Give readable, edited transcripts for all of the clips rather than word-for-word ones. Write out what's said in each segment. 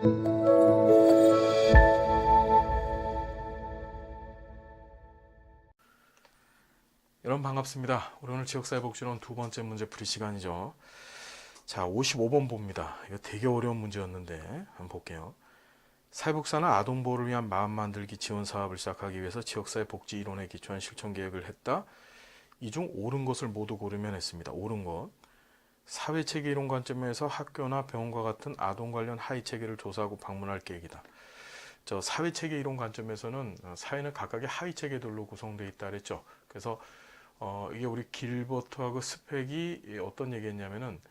여러분 반갑습니다. 우리 오늘 지역사회 복지론 두 번째 문제 풀이 시간이죠. 자, 55번 봅니다. 이거 되게 어려운 문제였는데 한번 볼게요. 사회복지사는 아동보호를 위한 마음 만들기 지원 사업을 시작하기 위해서 지역사회 복지 이론에 기초한 실천 계획을 했다. 이 중 옳은 것을 모두 고르면 했습니다. 옳은 것. 사회체계 이론 관점에서 학교나 병원과 같은 아동 관련 하위 체계를 조사하고 방문할 계획이다. 저 사회체계 이론 관점에서는 사회는 각각의 하위 체계들로 구성되어 있다 그랬죠. 그래서 이게 우리 길버트하고 스펙이 어떤 얘기했냐면은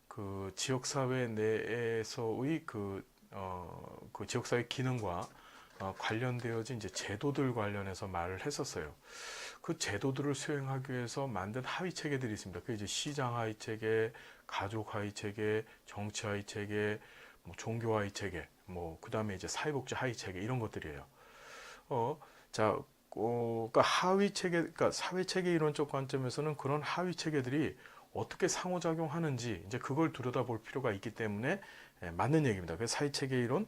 그 지역사회 내에서의 그 지역사회 기능과 관련되어진 이제 제도들 관련해서 말을 했었어요. 그 제도들을 수행하기 위해서 만든 하위 체계들이 있습니다. 그 이제 시장 하위 체계, 가족 하위 체계, 정치 하위 체계, 뭐 종교 하위 체계, 뭐 그다음에 이제 사회복지 하위 체계 이런 것들이에요. 자, 그러니까 하위 체계, 그러니까 사회 체계 이론적 관점에서는 그런 하위 체계들이 어떻게 상호작용하는지 이제 그걸 들여다볼 필요가 있기 때문에 맞는 얘기입니다. 그래서 사회 체계 이론,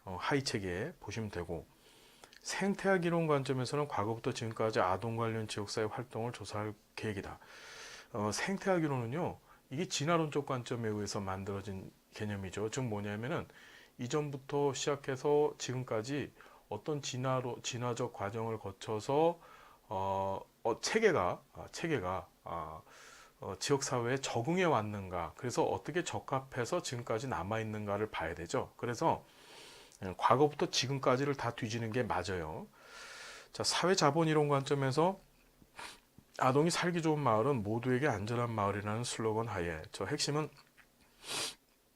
하위 체계 보시면 되고, 생태학 이론 관점에서는 과거부터 지금까지 아동 관련 지역사회 활동을 조사할 계획이다. 생태학 이론은요, 이게 진화론적 관점에 의해서 만들어진 개념이죠. 즉 뭐냐면은 이전부터 시작해서 지금까지 어떤 진화적 과정을 거쳐서 체계가 지역 사회에 적응해 왔는가, 그래서 어떻게 적합해서 지금까지 남아 있는가를 봐야 되죠. 그래서 과거부터 지금까지를 다 뒤지는 게 맞아요. 자, 사회자본 이론 관점에서 아동이 살기 좋은 마을은 모두에게 안전한 마을이라는 슬로건 하에, 저 핵심은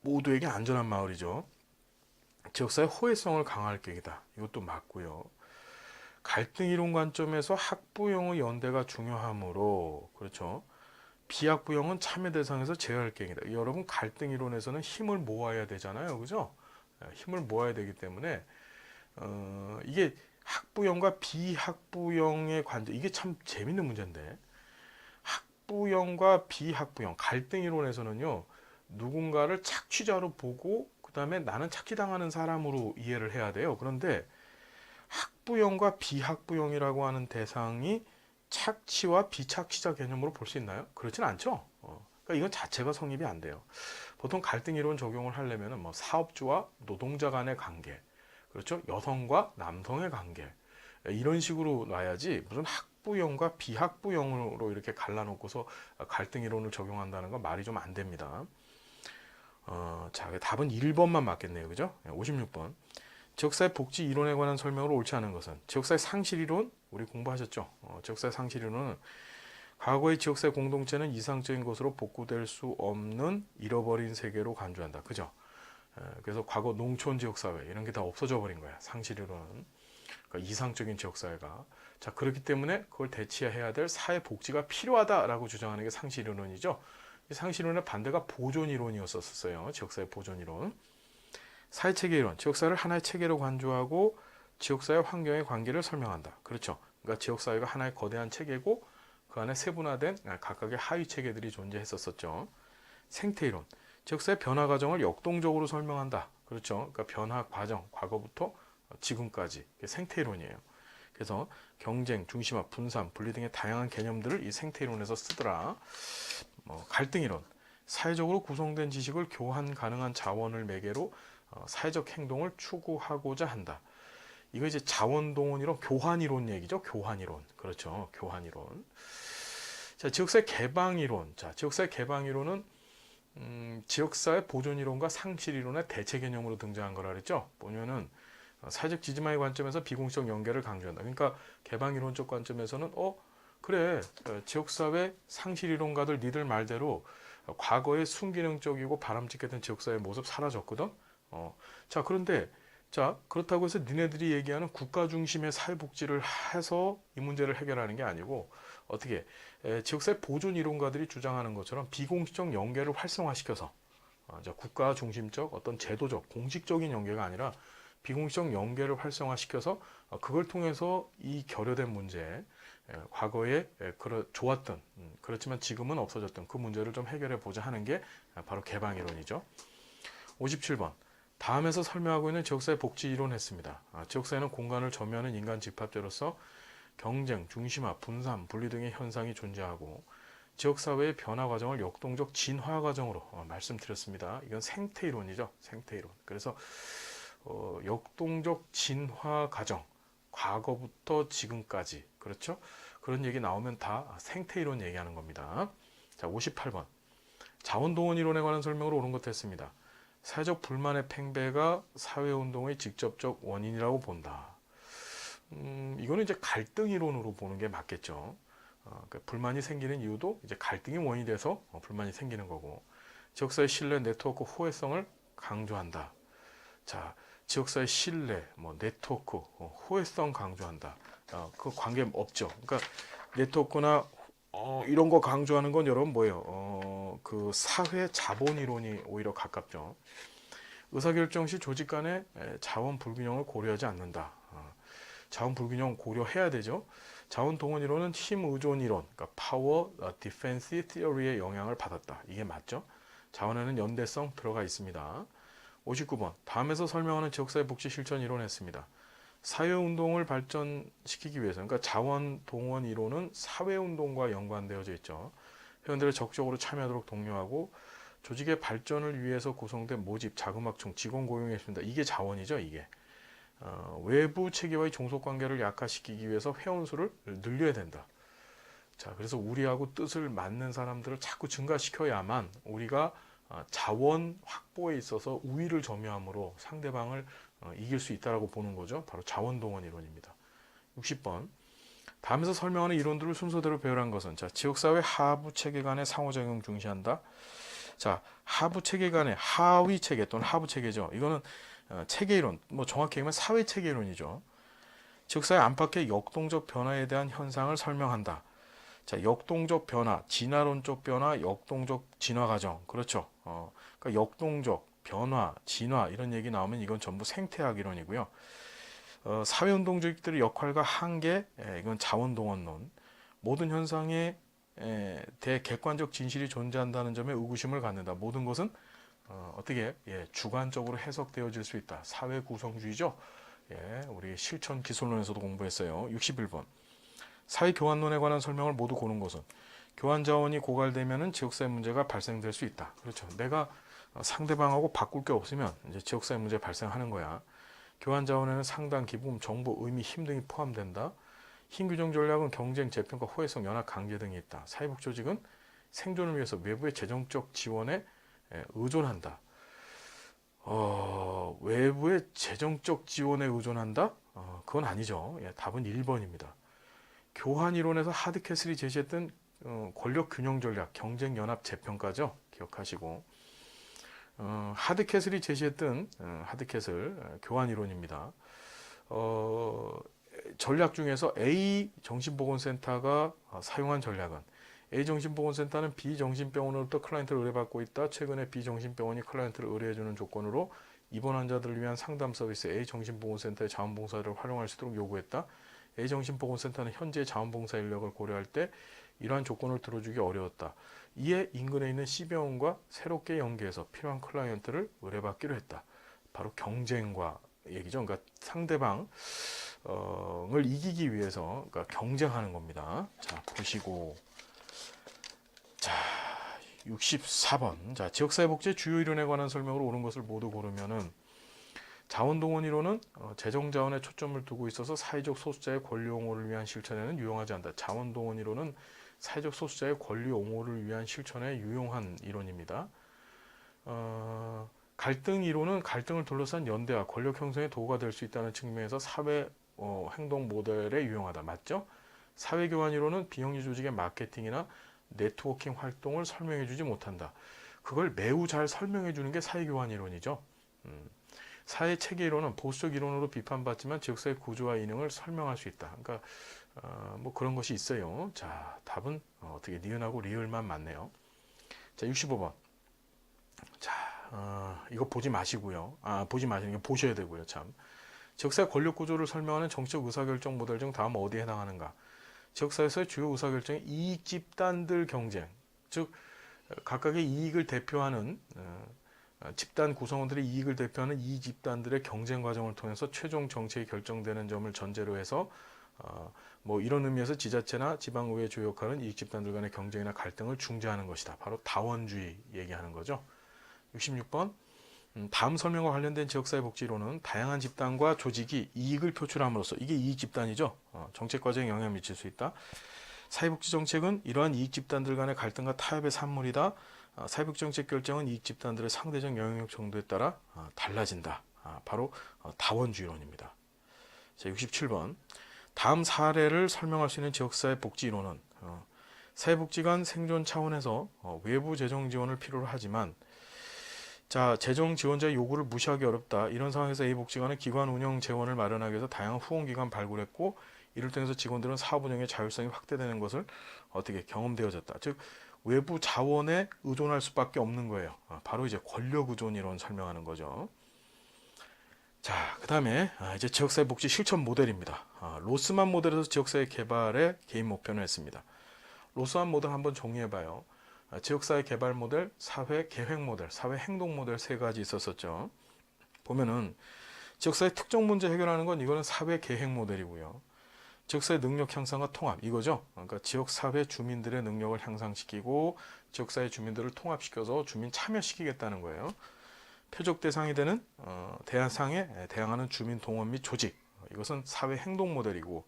모두에게 안전한 마을이죠. 지역사회 호혜성을 강화할 계획이다. 이것도 맞고요. 갈등 이론 관점에서 학부형의 연대가 중요하므로, 그렇죠. 비학부형은 참여 대상에서 제어할 계획이다. 여러분, 갈등 이론에서는 힘을 모아야 되잖아요, 그죠? 힘을 모아야 되기 때문에 이게 학부형과 비학부형의 관점, 이게 참 재밌는 문제인데, 학부형과 비학부형 갈등 이론에서는요, 누군가를 착취자로 보고 그 다음에 나는 착취당하는 사람으로 이해를 해야 돼요. 그런데 학부형과 비학부형이라고 하는 대상이 착취와 비착취자 개념으로 볼 수 있나요? 그렇진 않죠. 그러니까 이건 자체가 성립이 안 돼요. 보통 갈등 이론 적용을 하려면 뭐 사업주와 노동자 간의 관계, 그렇죠? 여성과 남성의 관계, 이런 식으로 놔야지 무슨 학부형과 비학부형으로 이렇게 갈라놓고서 갈등 이론을 적용한다는 건 말이 좀 안 됩니다. 자, 답은 1번만 맞겠네요. 그죠? 56번. 지역사회 복지 이론에 관한 설명으로 옳지 않은 것은, 지역사회 상실 이론 우리 공부하셨죠? 지역사회 상실 이론은 과거의 지역사회 공동체는 이상적인 것으로 복구될 수 없는 잃어버린 세계로 간주한다. 그죠? 그래서 과거 농촌 지역사회 이런 게 다 없어져 버린 거야. 상실 이론은. 그러니까 이상적인 지역사회가. 자, 그렇기 때문에 그걸 대체해야 될 사회복지가 필요하다라고 주장하는 게 상실 이론이죠. 이 상실 이론의 반대가 보존 이론이었었어요. 지역사회 보존 이론. 사회체계 이론, 지역사회를 하나의 체계로 간주하고 지역사회 환경의 관계를 설명한다. 그렇죠. 그러니까 지역사회가 하나의 거대한 체계고 그 안에 세분화된 각각의 하위 체계들이 존재했었죠. 생태이론, 지역사회 변화 과정을 역동적으로 설명한다. 그렇죠. 그러니까 변화 과정, 과거부터 지금까지 생태이론이에요. 그래서 경쟁, 중심화, 분산, 분리 등의 다양한 개념들을 이 생태이론에서 쓰더라. 갈등이론, 사회적으로 구성된 지식을 교환 가능한 자원을 매개로 사회적 행동을 추구하고자 한다. 이거 이제 자원동원 이론, 교환 이론 얘기죠. 교환 이론. 그렇죠. 교환 이론. 자, 지역사회 개방 이론. 자, 지역사회 개방 이론은 지역사회 보존 이론과 상실 이론의 대체 개념으로 등장한 거라 그랬죠. 보면은 사회적 지지망의 관점에서 비공식 연계를 강조한다. 그러니까 개방 이론적 관점에서는 그래, 지역사회 상실 이론가들 니들 말대로 과거의 순기능적이고 바람직했던 지역사회 모습 사라졌거든. 자, 그런데 자, 그렇다고 해서 니네들이 얘기하는 국가 중심의 사회복지를 해서 이 문제를 해결하는 게 아니고 어떻게 지역사회 보존 이론가들이 주장하는 것처럼 비공식적 연계를 활성화시켜서 국가 중심적 어떤 제도적 공식적인 연계가 아니라 비공식적 연계를 활성화시켜서 그걸 통해서 이 결여된 문제, 과거에 좋았던 그렇지만 지금은 없어졌던 그 문제를 좀 해결해 보자 하는 게 바로 개방 이론이죠. 57번. 다음에서 설명하고 있는 지역사회 복지 이론 했습니다. 지역사회는 공간을 점유하는 인간 집합체로서 경쟁, 중심화, 분산, 분리 등의 현상이 존재하고 지역사회의 변화 과정을 역동적 진화 과정으로 말씀드렸습니다. 이건 생태이론이죠. 생태이론. 그래서 역동적 진화 과정, 과거부터 지금까지, 그렇죠? 그런 얘기 나오면 다 생태이론 얘기하는 겁니다. 자, 58번. 자원동원 이론에 관한 설명으로 옳은 것 했습니다. 사회적 불만의 팽배가 사회운동의 직접적 원인이라고 본다. 이거는 이제 갈등 이론으로 보는 게 맞겠죠. 그러니까 불만이 생기는 이유도 이제 갈등이 원인이 돼서 불만이 생기는 거고, 지역사회 신뢰, 네트워크, 호혜성을 강조한다. 자, 지역사회 신뢰, 네트워크, 호혜성 강조한다. 그 관계 없죠. 그러니까 네트워크나 이런 거 강조하는 건 여러분 뭐예요? 그 사회 자본 이론이 오히려 가깝죠. 의사결정 시 조직 간의 자원 불균형을 고려하지 않는다. 자원 불균형 고려해야 되죠. 자원 동원 이론은 힘 의존 이론, 그러니까 파워 디펜스 티어리의 영향을 받았다. 이게 맞죠? 자원에는 연대성 들어가 있습니다. 59번. 다음에서 설명하는 지역사회 복지 실천 이론 했습니다. 사회운동을 발전시키기 위해서, 그러니까 자원 동원 이론은 사회운동과 연관되어져 있죠. 회원들을 적극적으로 참여하도록 독려하고 조직의 발전을 위해서 구성된 모집, 자금확충, 직원 고용했습니다. 이게 자원이죠. 이게 외부 체계와의 종속관계를 약화시키기 위해서 회원 수를 늘려야 된다. 자, 그래서 우리하고 뜻을 맞는 사람들을 자꾸 증가시켜야만 우리가 자원 확보에 있어서 우위를 점유함으로 상대방을 이길 수 있다라고 보는 거죠. 바로 자원동원 이론입니다. 60번. 다음에서 설명하는 이론들을 순서대로 배열한 것은, 자, 지역사회 하부 체계 간의 상호작용 중시한다. 자, 하부 체계 간의 하위 체계 또는 하부 체계죠. 이거는 체계 이론, 정확히 얘기하면 사회 체계 이론이죠. 지역사회 안팎의 역동적 변화에 대한 현상을 설명한다. 자, 역동적 변화, 진화론적 변화, 역동적 진화 과정. 그렇죠. 그러니까 역동적 변화, 진화 이런 얘기 나오면 이건 전부 생태학 이론이고요. 사회운동 조직들의 역할과 한계, 이건 자원동원론. 모든 현상에 대객관적 진실이 존재한다는 점에 의구심을 갖는다. 모든 것은 어떻게 주관적으로 해석되어질 수 있다. 사회 구성주의죠. 우리 실천 기술론에서도 공부했어요. 61번. 사회 교환론에 관한 설명을 모두 고른 것은, 교환 자원이 고갈되면은 지역사회 문제가 발생될 수 있다. 그렇죠. 내가 상대방하고 바꿀 게 없으면 이제 지역사회 문제 발생하는 거야. 교환 자원에는 상당, 기부금, 정보, 의미, 힘 등이 포함된다. 힘규정 전략은 경쟁, 재평가, 호혜성, 연합, 강제 등이 있다. 사회복 조직은 생존을 위해서 외부의 재정적 지원에 의존한다. 외부의 재정적 지원에 의존한다? 그건 아니죠. 답은 1번입니다. 교환 이론에서 하드캐슬이 제시했던 권력 균형 전략, 경쟁, 연합, 재평가죠. 기억하시고, 하드캐슬이 제시했던 하드캐슬 교환 이론입니다. 전략 중에서 A 정신보건센터가 사용한 전략은, A 정신보건센터는 B 정신병원으로부터 클라이언트를 의뢰받고 있다. 최근에 B 정신병원이 클라이언트를 의뢰해주는 조건으로 입원 환자들을 위한 상담 서비스 A 정신보건센터의 자원봉사를 활용할 수 있도록 요구했다. A 정신보건센터는 현재 자원봉사 인력을 고려할 때 이러한 조건을 들어주기 어려웠다. 이에 인근에 있는 C병원과 새롭게 연계해서 필요한 클라이언트를 의뢰받기로 했다. 바로 경쟁과 얘기죠. 그러니까 상대방을 이기기 위해서 경쟁하는 겁니다. 자, 보시고. 자, 64번. 자, 지역사회 복지의 주요 이론에 관한 설명으로 옳은 것을 모두 고르면은, 자원동원 이론은 재정자원에 초점을 두고 있어서 사회적 소수자의 권리 옹호를 위한 실천에는 유용하지 않다. 자원동원 이론은 사회적 소수자의 권리 옹호를 위한 실천에 유용한 이론입니다. 갈등 이론은 갈등을 둘러싼 연대와 권력 형성에 도구가 될 수 있다는 측면에서 사회 행동 모델에 유용하다. 맞죠? 사회교환 이론은 비영리 조직의 마케팅이나 네트워킹 활동을 설명해 주지 못한다. 그걸 매우 잘 설명해 주는 게 사회교환 이론이죠. 사회 체계 이론은 보수적 이론으로 비판받지만 지역사회 구조와 이능을 설명할 수 있다. 그러니까 그런 것이 있어요. 자, 답은 어떻게 니은하고 리을만 맞네요. 자, 65번. 자, 이거 보지 마시고요. 보지 마시는 게 보셔야 되고요. 참. 지역사회 권력 구조를 설명하는 정치적 의사결정 모델 중 다음 어디에 해당하는가? 지역사회에서의 주요 의사결정의 이익 집단들 경쟁, 즉 각각의 이익을 대표하는 집단 구성원들의 이익을 대표하는 이 집단들의 경쟁 과정을 통해서 최종 정책이 결정되는 점을 전제로 해서 뭐 이런 의미에서 지자체나 지방의회 주역하는 이익 집단들 간의 경쟁이나 갈등을 중재하는 것이다. 바로 다원주의 얘기하는 거죠. 66번 다음 설명과 관련된 지역사회 복지론은 다양한 집단과 조직이 이익을 표출함으로써 이게 이익 집단이죠. 정책 과정에 영향을 미칠 수 있다. 사회복지 정책은 이러한 이익 집단들 간의 갈등과 타협의 산물이다. 사회복지 정책 결정은 이익 집단들의 상대적 영향력 정도에 따라 달라진다. 바로 다원주의론입니다. 자, 67번 다음 사례를 설명할 수 있는 지역사회 복지 이론은 사회복지관 생존 차원에서 외부 재정 지원을 필요로 하지만 자, 재정 지원자의 요구를 무시하기 어렵다. 이런 상황에서 A복지관은 기관 운영 재원을 마련하기 위해서 다양한 후원기관 발굴했고 이를 통해서 직원들은 사업 운영의 자율성이 확대되는 것을 어떻게 경험되어졌다. 즉 외부 자원에 의존할 수밖에 없는 거예요. 바로 이제 권력 의존 이론 설명하는 거죠. 자, 그 다음에 이제 지역사회 복지 실천 모델입니다. 로스만 모델에서 지역사회 개발의 개인 목표를 했습니다. 로스만 모델 한번 정리해봐요. 지역사회 개발 모델, 사회 계획 모델, 사회 행동 모델 세 가지 있었었죠. 보면은 지역사회 특정 문제 해결하는 건 이거는 사회 계획 모델이고요. 지역사회 능력 향상과 통합 이거죠. 그러니까 지역사회 주민들의 능력을 향상시키고 지역사회 주민들을 통합시켜서 주민 참여시키겠다는 거예요. 표적 대상이 되는 대상에 대항하는 주민 동원 및 조직 이것은 사회 행동 모델이고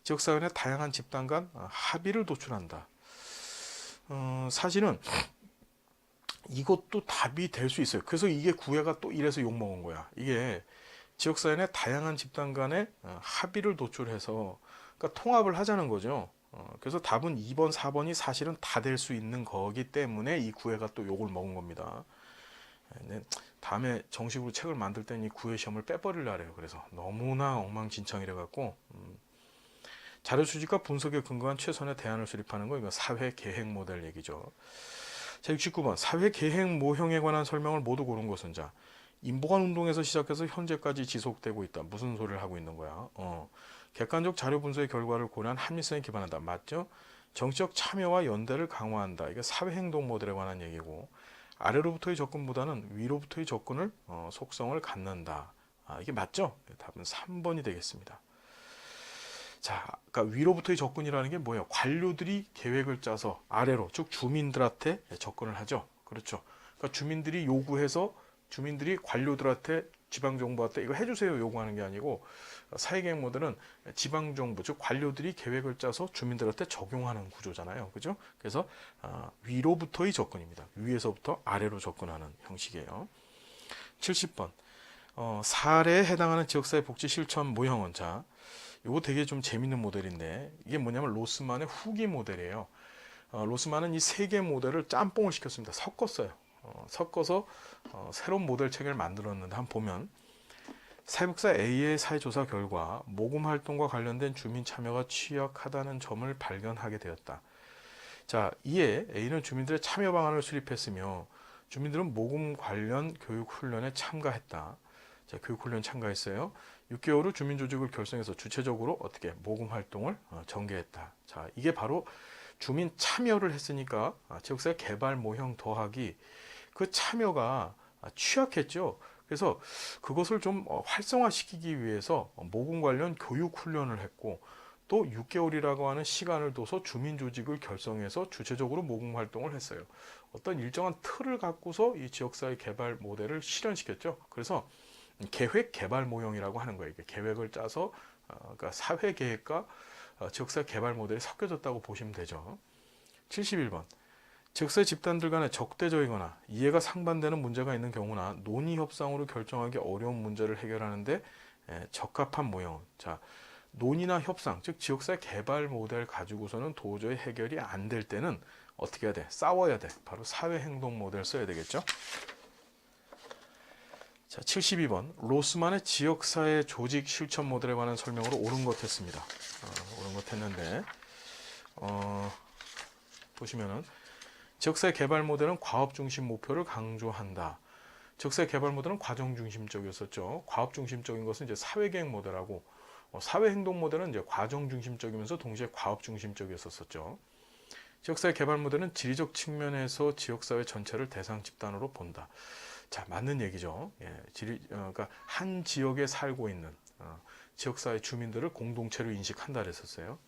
지역사회 내 다양한 집단 간 합의를 도출한다. 사실은 이것도 답이 될 수 있어요. 그래서 이게 구애가 또 이래서 욕먹은 거야. 이게 지역사회 내 다양한 집단 간의 합의를 도출해서 그러니까 통합을 하자는 거죠. 그래서 답은 2번, 4번이 사실은 다 될 수 있는 거기 때문에 이 구애가 또 욕을 먹은 겁니다. 다음에 정식으로 책을 만들 땐 이 구애 시험을 빼버리려 해요. 그래서 너무나 엉망진창이래 갖고 자료 수집과 분석에 근거한 최선의 대안을 수립하는 거 이거 사회 계획 모델 얘기죠. 자, 69번 사회 계획 모형에 관한 설명을 모두 고른 것은 자 인보관 운동에서 시작해서 현재까지 지속되고 있다. 무슨 소리를 하고 있는 거야? 객관적 자료 분석의 결과를 고려한 합리성에 기반한다. 맞죠? 정치적 참여와 연대를 강화한다. 이게 사회 행동 모델에 관한 얘기고 아래로부터의 접근보다는 위로부터의 접근을 속성을 갖는다. 이게 맞죠? 답은 3번이 되겠습니다. 자, 그러니까 위로부터의 접근이라는 게 뭐예요? 관료들이 계획을 짜서 아래로, 즉 주민들한테 접근을 하죠. 그렇죠. 그러니까 주민들이 요구해서 주민들이 관료들한테 지방정부한테 이거 해주세요 요구하는 게 아니고 사회계획 모델은 지방정부, 즉 관료들이 계획을 짜서 주민들한테 적용하는 구조잖아요. 그죠? 그래서 위로부터의 접근입니다. 위에서부터 아래로 접근하는 형식이에요. 70번 사례에 해당하는 지역사회 복지 실천 모형은 자 이거 되게 좀 재밌는 모델인데 이게 뭐냐면 로스만의 후기 모델이에요. 로스만은 이 세 개 모델을 짬뽕을 시켰습니다. 섞었어요. 섞어서 새로운 모델 체계를 만들었는데 한번 보면 사회복사 A의 사회조사 결과 모금 활동과 관련된 주민 참여가 취약하다는 점을 발견하게 되었다. 자, 이에 A는 주민들의 참여 방안을 수립했으며 주민들은 모금 관련 교육 훈련에 참가했다. 자, 교육 훈련 참가했어요. 6개월 후 주민조직을 결성해서 주체적으로 어떻게 모금 활동을 전개했다. 자, 이게 바로 주민 참여를 했으니까 지역사회 개발 모형 더하기 그 참여가 취약했죠. 그래서 그것을 좀 활성화시키기 위해서 모금 관련 교육 훈련을 했고 또 6개월이라고 하는 시간을 둬서 주민조직을 결성해서 주체적으로 모금 활동을 했어요. 어떤 일정한 틀을 갖고서 이 지역사회 개발 모델을 실현시켰죠. 그래서 계획 개발 모형이라고 하는 거예요. 계획을 짜서 그러니까 사회 계획과 지역사회 개발 모델이 섞여졌다고 보시면 되죠. 71번 지역사회 집단들 간의 적대적이거나 이해가 상반되는 문제가 있는 경우나 논의 협상으로 결정하기 어려운 문제를 해결하는데 적합한 모형. 자, 논의나 협상, 즉 지역사회 개발 모델 가지고서는 도저히 해결이 안 될 때는 어떻게 해야 돼? 싸워야 돼. 바로 사회 행동 모델 써야 되겠죠. 자, 72번 로스만의 지역사회 조직 실천 모델에 관한 설명으로 옳은 것 했습니다. 옳은 것 했는데 보시면은 지역사회 개발 모델은 과업 중심 목표를 강조한다. 지역사회 개발 모델은 과정 중심적이었었죠. 과업 중심적인 것은 이제 사회계획 모델하고 사회 행동 모델은 이제 과정 중심적이면서 동시에 과업 중심적이었었죠. 지역사회 개발 모델은 지리적 측면에서 지역사회 전체를 대상 집단으로 본다. 자, 맞는 얘기죠. 예, 그러니까 한 지역에 살고 있는 지역사회 주민들을 공동체로 인식한다 그랬었어요.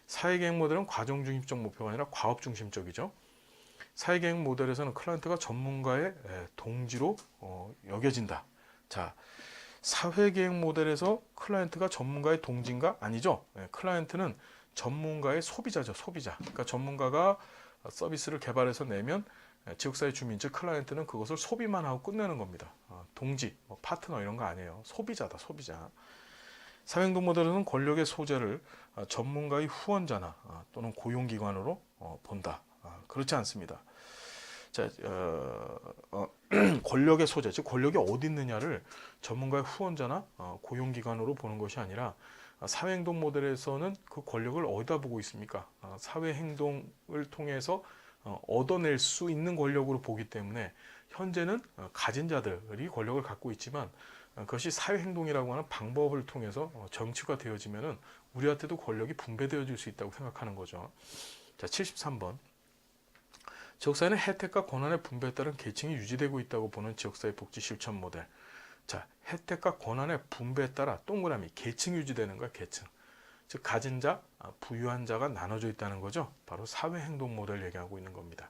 사회계획 모델은 과정 중심적 목표가 아니라 과업 중심적이죠. 사회계획 모델에서는 클라이언트가 전문가의 동지로 여겨진다. 자, 사회계획 모델에서 클라이언트가 전문가의 동지인가? 아니죠. 클라이언트는 전문가의 소비자죠. 소비자. 그러니까 전문가가 서비스를 개발해서 내면 지역사회 주민, 즉 클라이언트는 그것을 소비만 하고 끝내는 겁니다. 동지, 파트너 이런 거 아니에요. 소비자다. 소비자. 사회행동 모델은 권력의 소재를 전문가의 후원자나 또는 고용기관으로 본다. 그렇지 않습니다. 자, 권력의 소재, 즉 권력이 어디 있느냐를 전문가의 후원자나 고용기관으로 보는 것이 아니라 사회행동 모델에서는 그 권력을 어디다 보고 있습니까? 사회행동을 통해서 얻어낼 수 있는 권력으로 보기 때문에 현재는 가진 자들이 권력을 갖고 있지만 그것이 사회행동이라고 하는 방법을 통해서 정치가 되어지면은 우리한테도 권력이 분배되어질 수 있다고 생각하는 거죠. 자, 73번. 지역사회는 혜택과 권한의 분배에 따른 계층이 유지되고 있다고 보는 지역사회 복지 실천 모델. 자, 혜택과 권한의 분배에 따라 동그라미 계층이 유지되는 거야. 계층. 즉 가진 자, 부유한 자가 나눠져 있다는 거죠. 바로 사회행동 모델 얘기하고 있는 겁니다.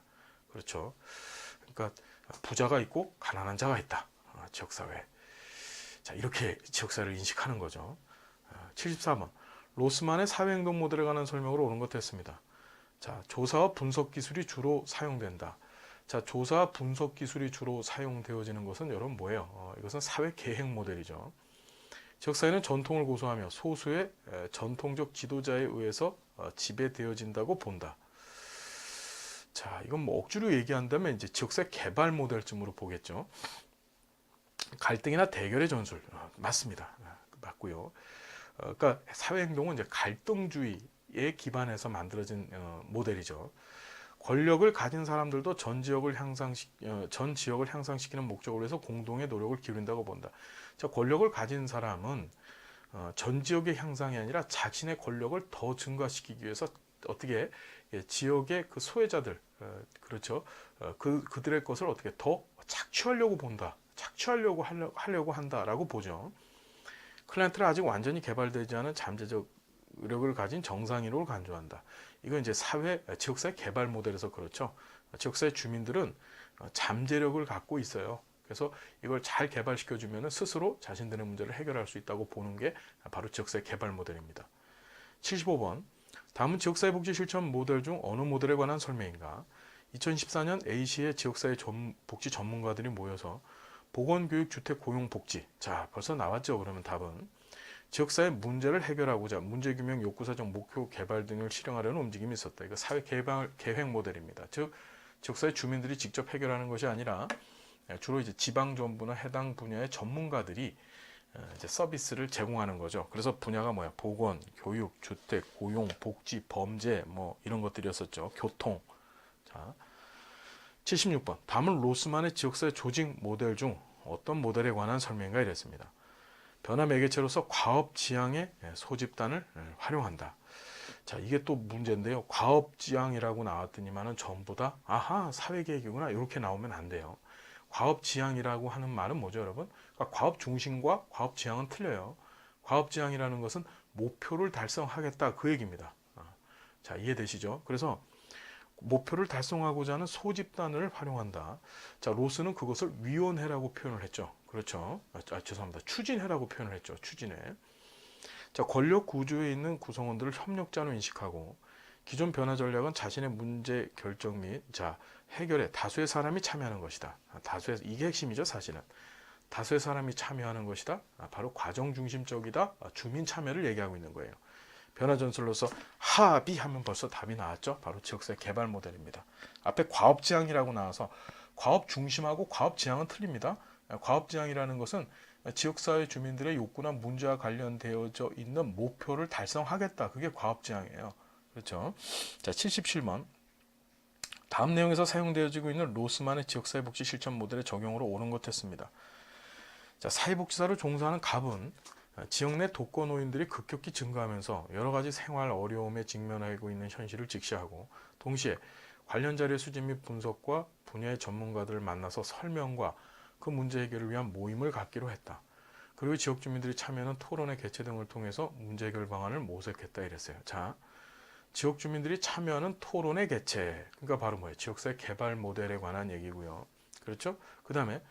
그렇죠. 그러니까 부자가 있고 가난한 자가 있다. 지역사회. 자, 이렇게 지역사회를 인식하는 거죠. 74번. 로스만의 사회행동 모델에 관한 설명으로 옳은 것 했습니다. 자, 조사와 분석 기술이 주로 사용된다. 자, 조사 분석 기술이 주로 사용되어지는 것은 여러분 뭐예요? 이것은 사회 계획 모델이죠. 지역사회는 전통을 고수하며 소수의 전통적 지도자에 의해서 지배되어진다고 본다. 자, 이건 뭐 억지로 얘기한다면 이제 지역사회 개발 모델쯤으로 보겠죠. 갈등이나 대결의 전술 맞습니다. 맞고요. 그러니까 사회 행동은 이제 갈등주의에 기반해서 만들어진 모델이죠. 권력을 가진 사람들도 전 지역을 향상시키는 목적으로 해서 공동의 노력을 기울인다고 본다. 자, 권력을 가진 사람은 전 지역의 향상이 아니라 자신의 권력을 더 증가시키기 위해서 어떻게 지역의 그 소외자들, 그렇죠. 그들의 것을 어떻게 더 착취하려고 본다. 하려고 한다라고 보죠. 클라이언트는 아직 완전히 개발되지 않은 잠재적 의력을 가진 정상인을 강조한다. 이건 이제 지역사회 개발 모델에서 그렇죠. 지역사회 주민들은 잠재력을 갖고 있어요. 그래서 이걸 잘 개발시켜주면 스스로 자신들의 문제를 해결할 수 있다고 보는 게 바로 지역사회 개발 모델입니다. 75번. 다음은 지역사회 복지 실천 모델 중 어느 모델에 관한 설명인가? 2014년 A시의 지역사회 복지 전문가들이 모여서 보건교육, 주택, 고용, 복지. 자, 벌써 나왔죠. 그러면 답은 지역사회 문제를 해결하고자 문제규명, 욕구사정, 목표 개발 등을 실행하려는 움직임이 있었다. 이거 사회 개발 계획 모델입니다. 즉 지역사회 주민들이 직접 해결하는 것이 아니라 주로 이제 지방정부나 해당 분야의 전문가들이 이제 서비스를 제공하는 거죠. 그래서 분야가 뭐야? 보건, 교육, 주택, 고용, 복지, 범죄 뭐 이런 것들이었었죠. 교통. 자, 76번. 다음은 로스만의 지역사회 조직 모델 중 어떤 모델에 관한 설명인가 이랬습니다. 변화 매개체로서 과업 지향의 소집단을 활용한다. 자, 이게 또 문제인데요. 과업 지향이라고 나왔더니만은 전부 다 아하 사회계획이구나 이렇게 나오면 안 돼요. 과업 지향이라고 하는 말은 뭐죠, 여러분? 그러니까 과업 중심과 과업 지향은 틀려요. 과업 지향이라는 것은 목표를 달성하겠다 그 얘기입니다. 자, 이해되시죠? 그래서 목표를 달성하고자 하는 소집단을 활용한다. 자, 로스는 그것을 위원회라고 표현을 했죠. 그렇죠. 죄송합니다. 추진회라고 표현을 했죠. 추진회. 자, 권력 구조에 있는 구성원들을 협력자로 인식하고 기존 변화 전략은 자신의 문제 결정 및 해결에 다수의 사람이 참여하는 것이다. 이게 핵심이죠, 사실은. 다수의 사람이 참여하는 것이다. 바로 과정 중심적이다. 주민 참여를 얘기하고 있는 거예요. 변화 전술로서 합의하면 벌써 답이 나왔죠. 바로 지역사회 개발 모델입니다. 앞에 과업 지향이라고 나와서 과업 중심하고 과업 지향은 틀립니다. 과업 지향이라는 것은 지역사회 주민들의 욕구나 문제와 관련되어져 있는 목표를 달성하겠다. 그게 과업 지향이에요. 그렇죠. 자, 77번. 다음 내용에서 사용되어지고 있는 로스만의 지역사회 복지 실천 모델의 적용으로 옳은 것 했습니다. 자, 사회복지사로 종사하는 갑은 지역 내 독거노인들이 급격히 증가하면서 여러 가지 생활 어려움에 직면하고 있는 현실을 직시하고 동시에 관련 자료 수집 및 분석과 분야의 전문가들을 만나서 설명과 그 문제 해결을 위한 모임을 갖기로 했다. 그리고 지역 주민들이 참여하는 토론회 개최 등을 통해서 문제 해결 방안을 모색했다 이랬어요. 자, 지역 주민들이 참여하는 토론회 개최. 그러니까 바로 뭐예요? 지역사회 개발 모델에 관한 얘기고요. 그렇죠? 그 다음에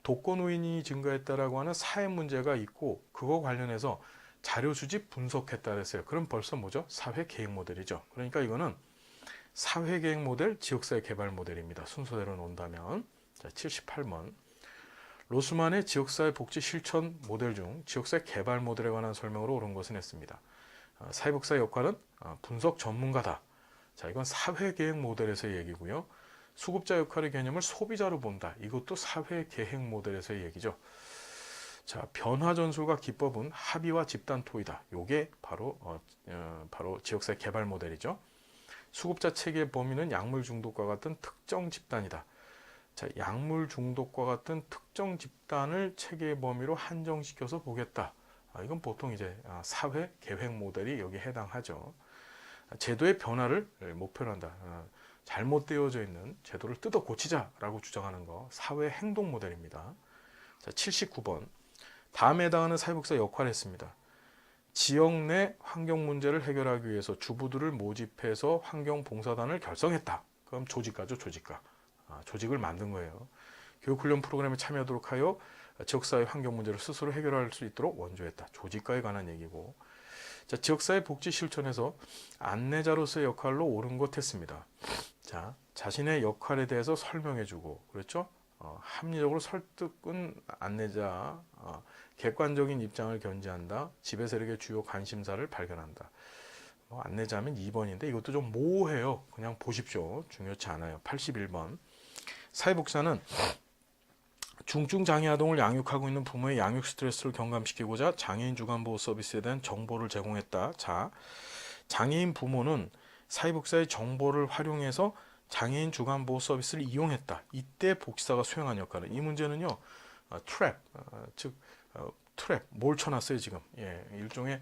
독거노인이 증가했다라고 하는 사회 문제가 있고 그거 관련해서 자료 수집 분석했다 그랬어요. 그럼 벌써 뭐죠? 사회 계획 모델이죠. 그러니까 이거는 사회 계획 모델, 지역사회 개발 모델입니다. 순서대로 놓는다면. 자, 78번. 로스만의 지역사회 복지 실천 모델 중 지역사회 개발 모델에 관한 설명으로 옳은 것은 했습니다. 사회복사의 역할은 분석 전문가다. 자, 이건 사회계획 모델에서의 얘기고요. 수급자 역할의 개념을 소비자로 본다. 이것도 사회계획 모델에서의 얘기죠. 자, 변화 전술과 기법은 합의와 집단 토의다. 요게 바로 지역사회 개발 모델이죠. 수급자 체계 범위는 약물 중독과 같은 특정 집단이다. 자, 약물 중독과 같은 특정 집단을 체계 범위로 한정시켜서 보겠다. 이건 보통 이제 사회 계획 모델이 여기에 해당하죠. 제도의 변화를 목표로 한다. 잘못되어져 있는 제도를 뜯어 고치자라고 주장하는 거 사회 행동 모델입니다. 자, 79번. 다음에 해당하는 사회복사 역할을 했습니다. 지역 내 환경 문제를 해결하기 위해서 주부들을 모집해서 환경봉사단을 결성했다. 그럼 조직가죠, 조직가. 조직을 만든 거예요. 교육훈련 프로그램에 참여하도록 하여 지역사회 환경 문제를 스스로 해결할 수 있도록 원조했다. 조직과에 관한 얘기고. 자, 지역사회 복지 실천에서 안내자로서의 역할로 옳은 것 했습니다. 자, 자신의 역할에 대해서 설명해주고, 그렇죠? 합리적으로 설득은 안내자, 객관적인 입장을 견지한다. 지배 세력의 주요 관심사를 발견한다. 안내자면 2번인데 이것도 좀 모호해요. 그냥 보십시오. 중요치 않아요. 81번. 사회복사는 중증 장애 아동을 양육하고 있는 부모의 양육 스트레스를 경감시키고자 장애인 주간 보호 서비스에 대한 정보를 제공했다. 자, 장애인 부모는 사회복사의 정보를 활용해서 장애인 주간 보호 서비스를 이용했다. 이때 복지사가 수행한 역할은 이 문제는요, 트랩 뭘 쳐놨어요 지금. 예, 일종의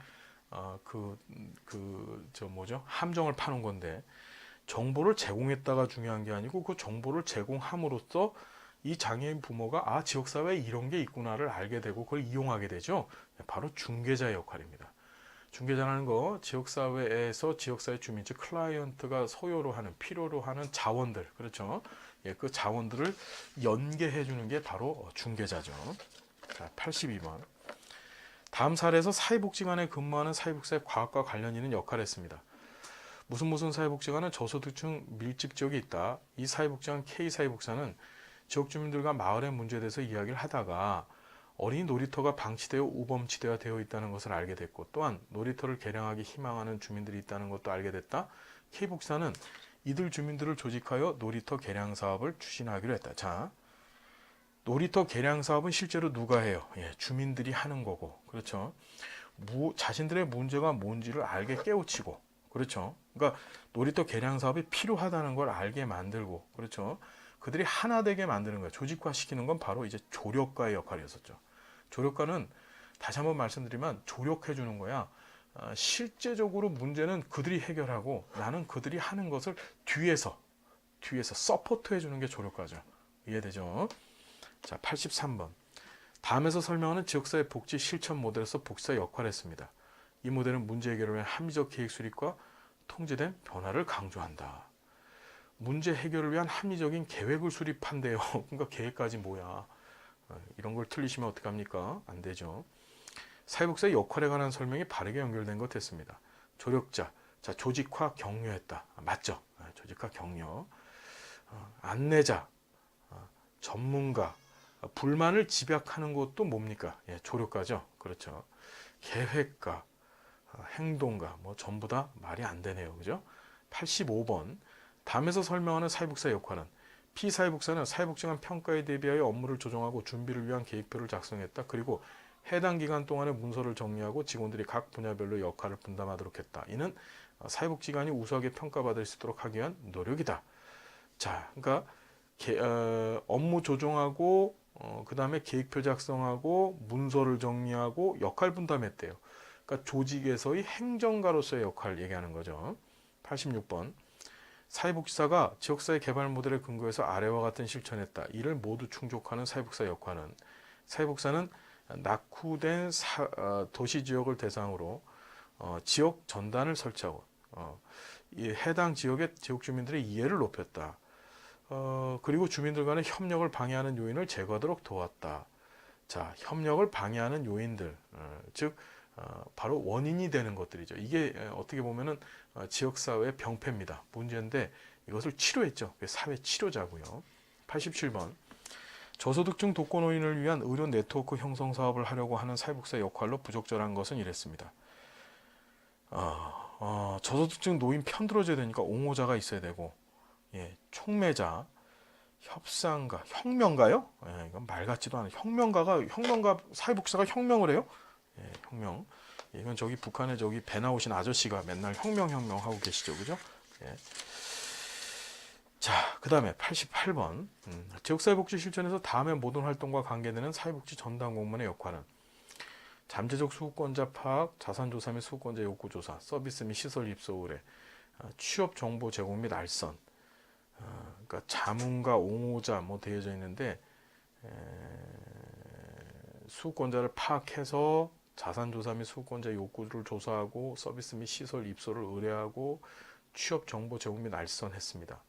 함정을 파는 건데 정보를 제공했다가 중요한 게 아니고 그 정보를 제공함으로써 이 장애인 부모가 지역사회에 이런 게 있구나를 알게 되고 그걸 이용하게 되죠. 바로 중개자의 역할입니다. 중개자라는 거 지역사회에서 지역사회 주민 즉 클라이언트가 소요로 하는 필요로 하는 자원들 그렇죠. 예, 그 자원들을 연계해 주는 게 바로 중개자죠. 자, 82번. 다음 사례에서 사회복지관에 근무하는 사회복지사의 과학과 관련 있는 역할을 했습니다. 무슨 사회복지관은 저소득층 밀집 지역에 있다. 이 사회복지관 K사회복지사는 지역 주민들과 마을의 문제에 대해서 이야기를 하다가 어린이 놀이터가 방치되어 우범지대가 되어 있다는 것을 알게 됐고 또한 놀이터를 개량하기 희망하는 주민들이 있다는 것도 알게 됐다. K복지사는 이들 주민들을 조직하여 놀이터 개량 사업을 추진하기로 했다. 자, 놀이터 개량 사업은 실제로 누가 해요? 예, 주민들이 하는 거고, 그렇죠. 자신들의 문제가 뭔지를 알게 깨우치고, 그렇죠. 그러니까 놀이터 개량 사업이 필요하다는 걸 알게 만들고, 그렇죠. 그들이 하나 되게 만드는 거예요. 조직화시키는 건 바로 이제 조력가의 역할이었었죠. 조력가는 다시 한번 말씀드리면 조력해 주는 거야. 실제적으로 문제는 그들이 해결하고 나는 그들이 하는 것을 뒤에서 서포트 해주는 게 조력가죠. 이해되죠? 자, 83번. 다음에서 설명하는 지역사회 복지 실천 모델에서 복지사 역할을 했습니다. 이 모델은 문제 해결을 위한 합리적 계획 수립과 통제된 변화를 강조한다. 문제 해결을 위한 합리적인 계획을 수립한대요. 그러니까 계획까지 뭐야. 이런 걸 틀리시면 어떡합니까? 안 되죠. 사회복지사의 역할에 관한 설명이 바르게 연결된 것 했습니다. 조력자, 자, 조직화 격려했다. 맞죠? 조직화 격려. 안내자, 전문가, 불만을 집약하는 것도 뭡니까? 예, 조력가죠. 그렇죠. 계획가, 행동가, 전부 다 말이 안 되네요. 그죠? 85번. 다음에서 설명하는 사회복지사의 역할은 P사회복지사는 사회복지관 평가에 대비하여 업무를 조정하고 준비를 위한 계획표를 작성했다. 그리고 해당 기간 동안의 문서를 정리하고 직원들이 각 분야별로 역할을 분담하도록 했다. 이는 사회복지관이 우수하게 평가받을 수 있도록 하기 위한 노력이다. 자, 그러니까 업무 조정하고 그 다음에 계획표 작성하고 문서를 정리하고 역할 분담했대요. 그러니까 조직에서의 행정가로서의 역할 얘기하는 거죠. 86번. 사회복지사가 지역사회 개발 모델에 근거해서 아래와 같은 실천했다. 이를 모두 충족하는 사회복지사 역할은 사회복지사는 낙후된 도시 지역을 대상으로 지역 전단을 설치하고 이 해당 지역의 지역 주민들의 이해를 높였다. 그리고 주민들 간의 협력을 방해하는 요인을 제거하도록 도왔다. 자, 협력을 방해하는 요인들, 즉 바로 원인이 되는 것들이죠. 이게 어떻게 보면은 지역사회의 병폐입니다. 문제인데 이것을 치료했죠. 사회 치료자고요. 87번. 저소득층 독거노인을 위한 의료 네트워크 형성 사업을 하려고 하는 사회복지사 역할로 부적절한 것은 이랬습니다. 저소득층 노인 편들어줘야 되니까 옹호자가 있어야 되고, 예, 촉매자, 협상가, 혁명가요? 예, 이건 말 같지도 않아요. 혁명가 사회복지사가 혁명을 해요? 예, 혁명. 이건 저기 북한에 저기 배 나오신 아저씨가 맨날 혁명 하고 계시죠, 그죠? 예. 자, 그 다음에 88번. 지역사회복지 실천에서 다음의 모든 활동과 관계되는 사회복지 전담 공무원의 역할은 잠재적 수급권자 파악, 자산조사 및 수급권자 욕구조사, 서비스 및 시설 입소 의뢰, 취업 정보 제공 및 알선. 그러니까 자문과 옹호자 뭐 되어져 있는데 수급권자를 파악해서 자산조사 및 수급권자 욕구를 조사하고 서비스 및 시설 입소를 의뢰하고 취업 정보 제공 및 알선했습니다.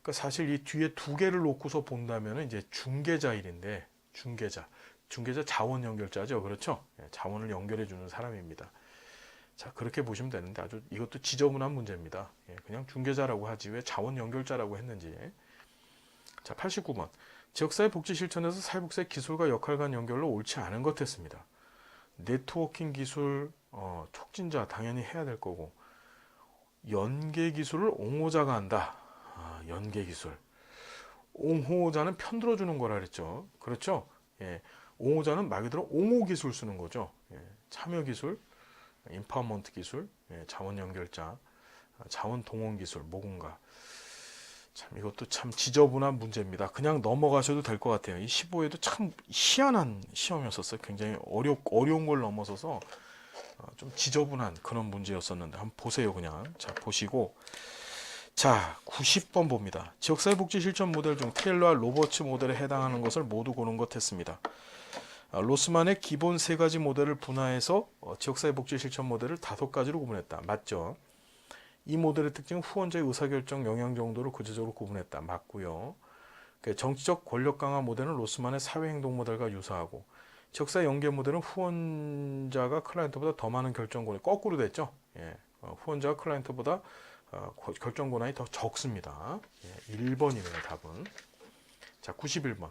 그러니까 사실 이 뒤에 두 개를 놓고서 본다면 이제 중개자 일인데 중개자 자원 연결자죠, 그렇죠? 자원을 연결해 주는 사람입니다. 자, 그렇게 보시면 되는데 아주 이것도 지저분한 문제입니다. 그냥 중개자라고 하지 왜 자원 연결자라고 했는지. 자, 89번. 지역사회 복지 실천에서 사회복지의 기술과 역할 간 연결로 옳지 않은 것 했습니다. 네트워킹 기술, 촉진자 당연히 해야 될 거고 연계 기술을 옹호자가 한다. 연계 기술. 옹호자는 편들어 주는 거라 그랬죠. 그렇죠? 예. 옹호자는 말 그대로 옹호 기술 쓰는 거죠. 예. 참여 기술, 인파워먼트 기술, 자원 연결자, 자원 동원 기술, 모금가. 참 이것도 참 지저분한 문제입니다. 그냥 넘어가셔도 될 것 같아요. 이 15회도 참 희한한 시험이었었어요. 굉장히 어려운 걸 넘어서서 좀 지저분한 그런 문제였었는데 한번 보세요. 그냥 자 보시고 자 90번 봅니다. 지역사회복지 실천 모델 중 테일러와 로버츠 모델에 해당하는 것을 모두 고른 것 했습니다. 로스만의 기본 세 가지 모델을 분화해서 지역사회복지 실천 모델을 5가지로 구분했다. 맞죠? 이 모델의 특징은 후원자의 의사결정 영향 정도를 구체적으로 구분했다. 맞고요. 정치적 권력 강화 모델은 로스만의 사회행동 모델과 유사하고 지역사회 연계 모델은 후원자가 클라이언트보다 더 많은 결정 권한이 거꾸로 됐죠. 예, 후원자가 클라이언트보다 결정 권한이 더 적습니다. 예, 1번이네요. 답은. 자 91번.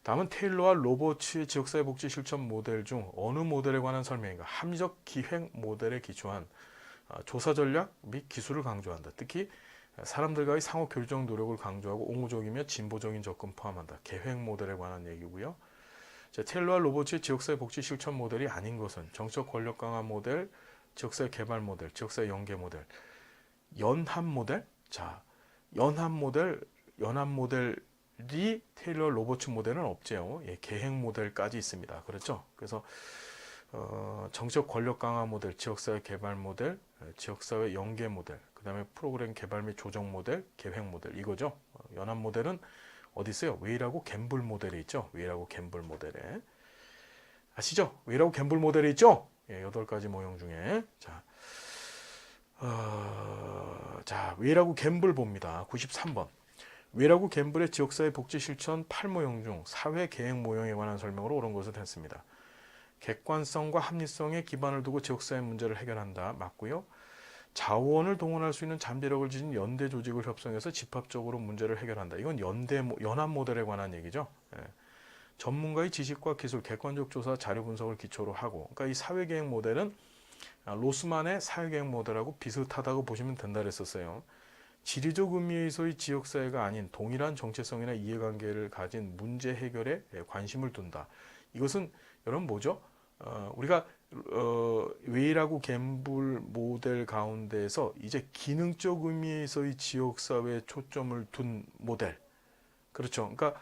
다음은 테일러와 로버츠의 지역사회복지 실천 모델 중 어느 모델에 관한 설명인가? 합리적 기획 모델에 기초한 조사 전략 및 기술을 강조한다. 특히 사람들과의 상호 결정 노력을 강조하고 옹호적이며 진보적인 접근 포함한다. 계획 모델에 관한 얘기고요. 테일러와 로버츠의 지역사회 복지 실천 모델이 아닌 것은 정책 권력 강화 모델, 지역사회 개발 모델, 지역사회 연계 모델, 연합 모델. 자, 연합 모델이 테일러 로버츠 모델은 없죠. 예, 계획 모델까지 있습니다. 그렇죠? 그래서 정책 권력 강화 모델, 지역사회 개발 모델, 지역사회 연계 모델, 그 다음에 프로그램 개발 및 조정 모델, 계획 모델 이거죠. 연합 모델은 어디 있어요? 웨이라고 갬블 모델에 있죠. 웨이라고 갬블 모델에 아시죠? 웨이라고 갬블 모델에 있죠. 예, 8가지 모형 중에 자 웨이라고 갬블 봅니다. 93번. 웨이라고 갬블의 지역사회 복지 실천 8모형 중 사회 계획 모형에 관한 설명으로 옳은 것을 했습니다. 객관성과 합리성에 기반을 두고 지역사회 문제를 해결한다. 맞고요. 자원을 동원할 수 있는 잠재력을 지닌 연대 조직을 협성해서 집합적으로 문제를 해결한다. 이건 연합 모델에 관한 얘기죠. 예. 전문가의 지식과 기술, 객관적 조사, 자료 분석을 기초로 하고, 그러니까 이 사회계획 모델은 로스만의 사회계획 모델하고 비슷하다고 보시면 된다 그랬었어요. 지리적 의미에서의 지역사회가 아닌 동일한 정체성이나 이해관계를 가진 문제 해결에 관심을 둔다. 이것은 여러분 뭐죠? 우리가 웨이라고 갬블 모델 가운데에서 이제 기능적 의미에서의 지역사회에 초점을 둔 모델. 그렇죠. 그러니까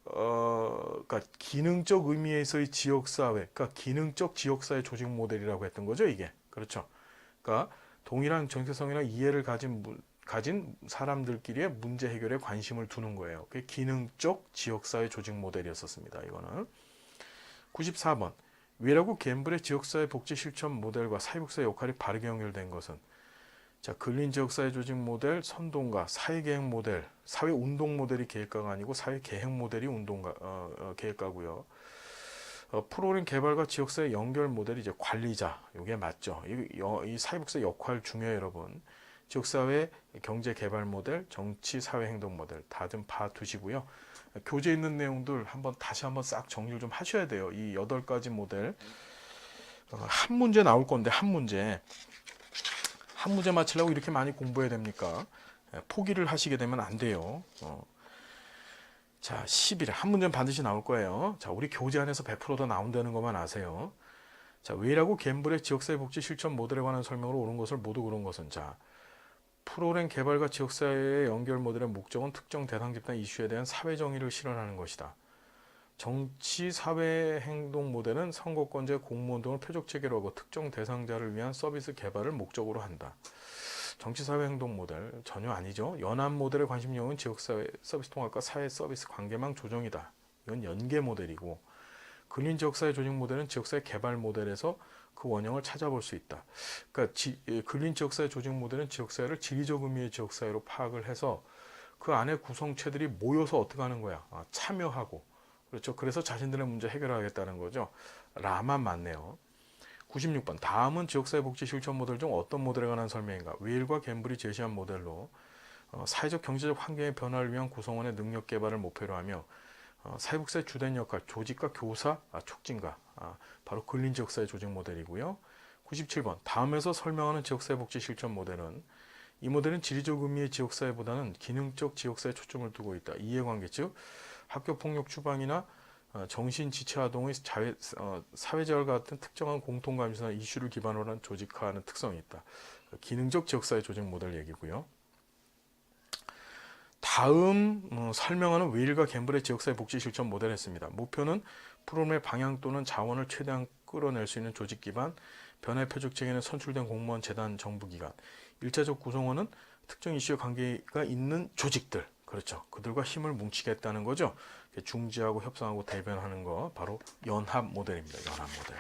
그러니까 기능적 의미에서의 지역사회, 그러니까 기능적 지역사회 조직 모델이라고 했던 거죠, 이게. 그렇죠. 그러니까 동일한 정체성이나 이해를 가진 가진 사람들끼리의 문제 해결에 관심을 두는 거예요. 그게 기능적 지역사회 조직 모델이었습니다. 이거는 94번 웨라고 갬블의 지역사회 복지 실천 모델과 사회복지사의 역할이 바르게 연결된 것은 자, 근린 지역사회 조직 모델, 선동가, 사회계획 모델, 사회운동 모델이 계획가가 아니고 사회계획 모델이 계획가고요. 프로그램 개발과 지역사회 연결 모델이 이제 관리자, 이게 맞죠. 이 사회복지 역할 중요해요, 여러분. 지역사회 경제개발 모델, 정치, 사회행동 모델 다 좀 봐두시고요. 교재에 있는 내용들 다시 한번 싹 정리를 좀 하셔야 돼요. 이 8가지 모델 한 문제 나올 건데 한 문제 맞추려고 이렇게 많이 공부해야 됩니까? 포기를 하시게 되면 안 돼요. 자, 11회 한 문제는 반드시 나올 거예요. 자, 우리 교재 안에서 100%더 나온다는 것만 아세요. 자, 웨이라고 갬블의 지역사회 복지 실천 모델에 관한 설명으로 옳은 것을 모두 그런 것은 자, 프로그램 개발과 지역사회의 연결 모델의 목적은 특정 대상 집단 이슈에 대한 사회 정의를 실현하는 것이다. 정치 사회 행동 모델은 선거권제 공무원 등을 표적 체계로 하고 특정 대상자를 위한 서비스 개발을 목적으로 한다. 정치 사회 행동 모델 전혀 아니죠. 연합 모델의 관심 영역은 지역사회 서비스 통합과 사회 서비스 관계망 조정이다. 이건 연계 모델이고 근린 지역사회 조직 모델은 지역사회 개발 모델에서 그 원형을 찾아볼 수 있다. 그러니까 근린 지역사회 조직 모델은 지역사회를 지리적 의미의 지역사회로 파악을 해서 그 안에 구성체들이 모여서 어떻게 하는 거야? 참여하고 그렇죠. 그래서 자신들의 문제 해결하겠다는 거죠. 라만 맞네요. 96번 다음은 지역사회 복지 실천 모델 중 어떤 모델에 관한 설명인가? 웨일과 갬블이 제시한 모델로 사회적 경제적 환경의 변화를 위한 구성원의 능력 개발을 목표로 하며 사회복지사의 주된 역할 조직과 교사 촉진과 바로 근린 지역사회 조직 모델이고요. 97번 다음에서 설명하는 지역사회 복지 실천 모델은 이 모델은 지리적 의미의 지역사회보다는 기능적 지역사회에 초점을 두고 있다. 이해관계 즉 학교폭력 추방이나 정신지체아동의 사회재활 같은 특정한 공통감시나 이슈를 기반으로 한 조직화하는 특성이 있다. 기능적 지역사회 조직 모델 얘기고요. 다음 설명하는 웨일과 갬블의 지역사회 복지 실천 모델을 했습니다. 목표는 프로그램의 방향 또는 자원을 최대한 끌어낼 수 있는 조직 기반, 변화의 표적 체계는 선출된 공무원, 재단, 정부기관, 1차적 구성원은 특정 이슈와 관계가 있는 조직들, 그렇죠. 그들과 힘을 뭉치겠다는 거죠. 중지하고 협상하고 대변하는 거 바로 연합 모델입니다. 연합 모델.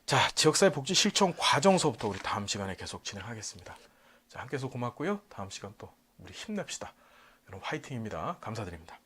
자, 지역사회 복지 실천 과정서부터 우리 다음 시간에 계속 진행하겠습니다. 자, 함께 해서 고맙고요. 다음 시간 또 우리 힘냅시다. 여러분 화이팅입니다. 감사드립니다.